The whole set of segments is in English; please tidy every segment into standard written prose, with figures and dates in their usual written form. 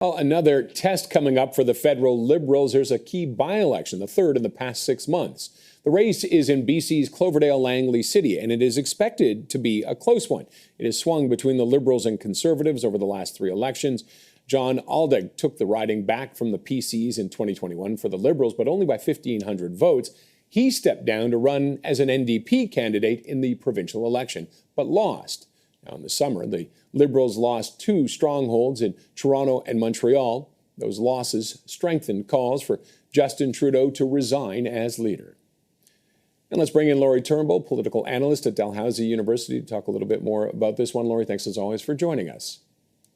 Well, another test coming up for the federal Liberals. There's a key by-election, the third in the past 6 months. The race is in BC's Cloverdale-Langley City, and it is expected to be a close one. It has swung between the Liberals and Conservatives over the last three elections. John Aldag took the riding back from the PCs in 2021 for the Liberals, but only by 1,500 votes. He stepped down to run as an NDP candidate in the provincial election, but lost. Now, in the summer, the Liberals lost two strongholds in Toronto and Montreal. Those losses strengthened calls for Justin Trudeau to resign as leader. And let's bring in Lori Turnbull, political analyst at Dalhousie University, to talk a little bit more about this one. Lori, thanks as always for joining us.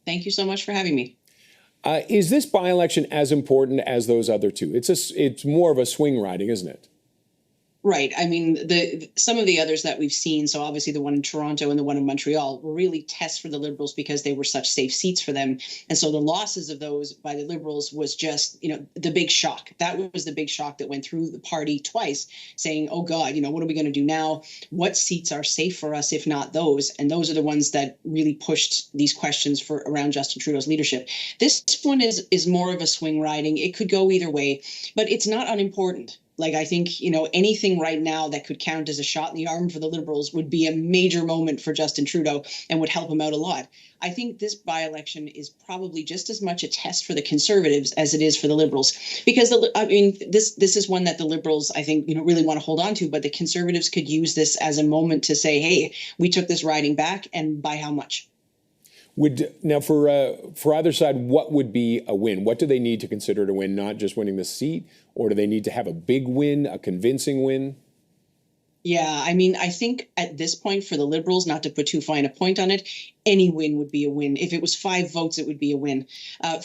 Thank you so much for having me. Is this by-election as important as those other two? It's more of a swing riding, isn't it? Right. I mean, some of the others that we've seen, so obviously the one in Toronto and the one in Montreal, were really tests for the Liberals because they were such safe seats for them. And so the losses of those by the Liberals was just, the big shock. That was the big shock that went through the party twice, saying, oh, God, what are we going to do now? What seats are safe for us, if not those? And those are the ones that really pushed these questions for around Justin Trudeau's leadership. This one is more of a swing riding. It could go either way, but it's not unimportant. I think, anything right now that could count as a shot in the arm for the Liberals would be a major moment for Justin Trudeau and would help him out a lot. I think this by-election is probably just as much a test for the Conservatives as it is for the Liberals, because this is one that the Liberals, I think, really want to hold on to, but the Conservatives could use this as a moment to say, hey, we took this riding back, and by how much? Now, for either side, what would be a win? What do they need to consider to win? Not just winning the seat, or do they need to have a big win, a convincing win? Yeah, I think at this point for the Liberals, not to put too fine a point on it, any win would be a win. If it was 5 votes, it would be a win.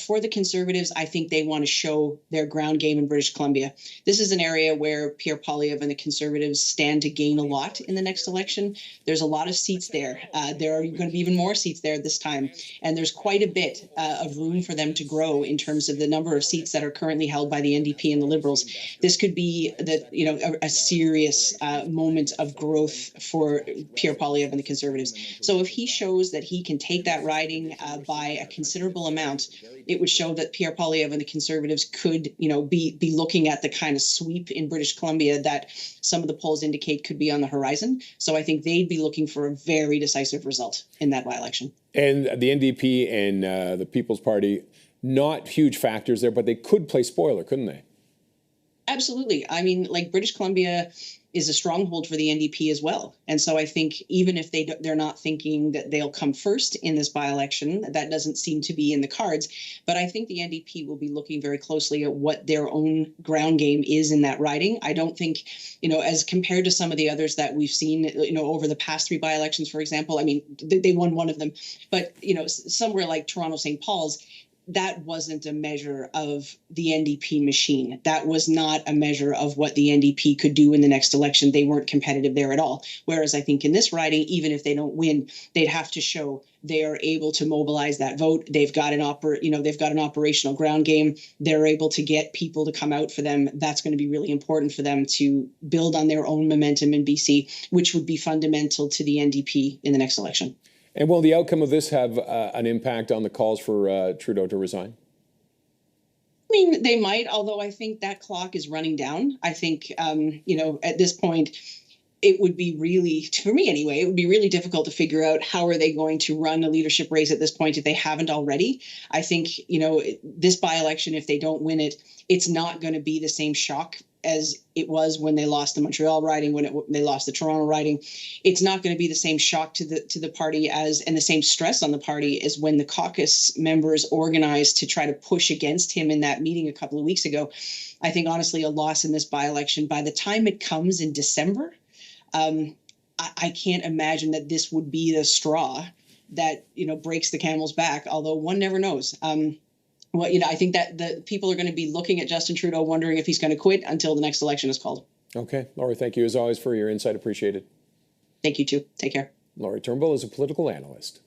For the Conservatives, I think they want to show their ground game in British Columbia. This is an area where Pierre Poilievre and the Conservatives stand to gain a lot in the next election. There's a lot of seats there. There are going to be even more seats there this time. And there's quite a bit of room for them to grow in terms of the number of seats that are currently held by the NDP and the Liberals. This could be a serious moment of growth for Pierre Poilievre and the Conservatives. So if he shows that he can take that riding by a considerable amount, it would show that Pierre Poilievre and the Conservatives could, be looking at the kind of sweep in British Columbia that some of the polls indicate could be on the horizon. So I think they'd be looking for a very decisive result in that by-election. And the NDP and the People's Party, not huge factors there, but they could play spoiler, couldn't they? Absolutely. British Columbia is a stronghold for the NDP as well. And so I think even if they're not thinking that they'll come first in this by-election, that doesn't seem to be in the cards. But I think the NDP will be looking very closely at what their own ground game is in that riding. I don't think, as compared to some of the others that we've seen, over the past 3 by-elections, for example, they won one of them. But, somewhere like Toronto St. Paul's, that wasn't a measure of the NDP machine. That was not a measure of what the NDP could do in the next election. They weren't competitive there at all. Whereas I think in this riding, even if they don't win, they'd have to show they are able to mobilize that vote. They've got an operational ground game. They're able to get people to come out for them. That's going to be really important for them to build on their own momentum in BC, which would be fundamental to the NDP in the next election. And will the outcome of this have an impact on the calls for Trudeau to resign? They might, although I think that clock is running down. I think, at this point, it would be really, for me anyway, it would be really difficult to figure out how are they going to run a leadership race at this point if they haven't already. I think, this by-election, if they don't win it, it's not going to be the same shock as it was when they lost the Montreal riding, when they lost the Toronto riding. It's not going to be the same shock to the party and the same stress on the party as when the caucus members organized to try to push against him in that meeting a couple of weeks ago. I think, honestly, a loss in this by-election, by the time it comes in December, I can't imagine that this would be the straw that, breaks the camel's back, although one never knows. I think that the people are going to be looking at Justin Trudeau wondering if he's going to quit until the next election is called. Okay. Lori, thank you as always for your insight. Appreciate it. Thank you, too. Take care. Lori Turnbull is a political analyst.